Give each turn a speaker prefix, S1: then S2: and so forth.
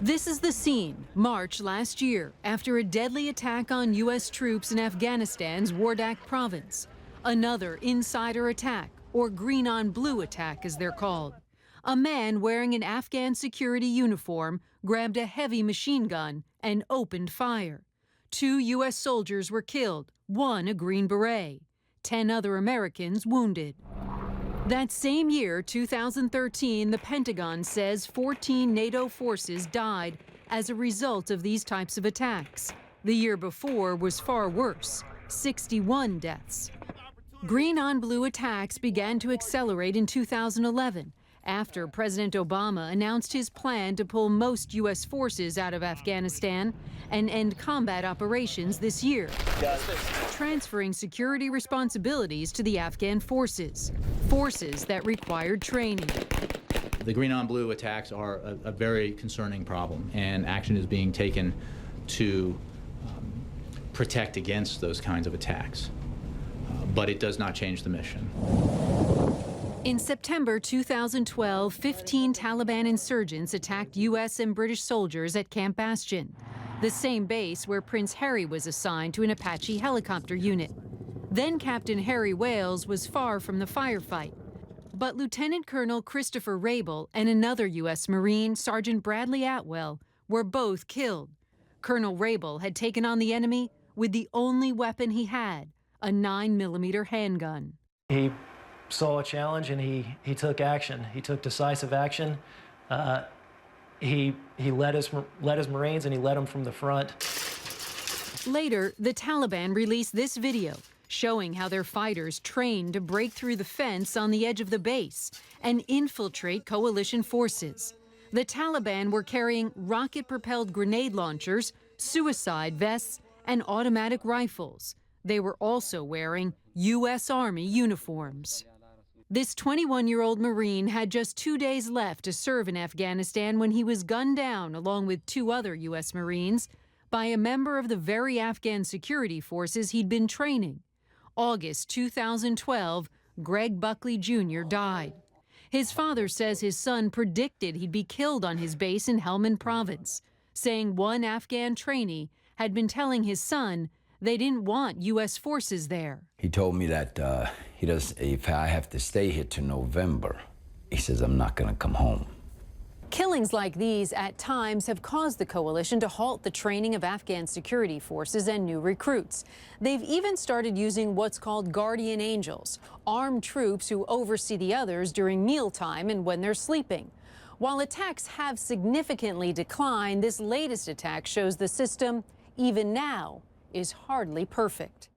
S1: This is the scene, March last year, after a deadly attack on U.S. troops in Afghanistan's Wardak province. Another insider attack, or green on blue attack as they're called. A man wearing an Afghan security uniform grabbed a heavy machine gun and opened fire. 2 U.S. soldiers were killed, 1 a Green Beret. 10 other Americans wounded. That same year, 2013, the Pentagon says 14 NATO forces died as a result of these types of attacks. The year before was far worse, 61 deaths. Green on blue attacks began to accelerate in 2011 after President Obama announced his plan to pull most U.S. forces out of Afghanistan and end combat operations this year, transferring security responsibilities to the Afghan forces that required training.
S2: The green on blue attacks are a very concerning problem, and action is being taken to protect against those kinds of attacks. But it does not change the mission.
S1: In September 2012, 15 Taliban insurgents attacked U.S. and British soldiers at Camp Bastion, the same base where Prince Harry was assigned to an Apache helicopter unit. Then Captain Harry Wales was far from the firefight. But Lieutenant Colonel Christopher Rabel and another U.S. Marine, Sergeant Bradley Atwell, were both killed. Colonel Rabel had taken on the enemy with the only weapon he had, a 9mm handgun.
S3: He saw a challenge and he took action. He took decisive action. He led his Marines and he led them from the front.
S1: Later, the Taliban released this video showing how their fighters trained to break through the fence on the edge of the base and infiltrate coalition forces. The Taliban were carrying rocket-propelled grenade launchers, suicide vests, and automatic rifles. They were also wearing U.S. Army uniforms. This 21-year-old Marine had just 2 days left to serve in Afghanistan when he was gunned down along with 2 other U.S. Marines by a member of the very Afghan security forces he'd been training. August 2012, Greg Buckley Jr. died. His father says his son predicted he'd be killed on his base in Helmand Province, saying one Afghan trainee had been telling his son they didn't want U.S. forces there.
S4: He told me that if I have to stay here to November, he says, I'm not going to come home.
S1: Killings like these at times have caused the coalition to halt the training of Afghan security forces and new recruits. They've even started using what's called guardian angels, armed troops who oversee the others during mealtime and when they're sleeping. While attacks have significantly declined, this latest attack shows the system, even now, is hardly perfect.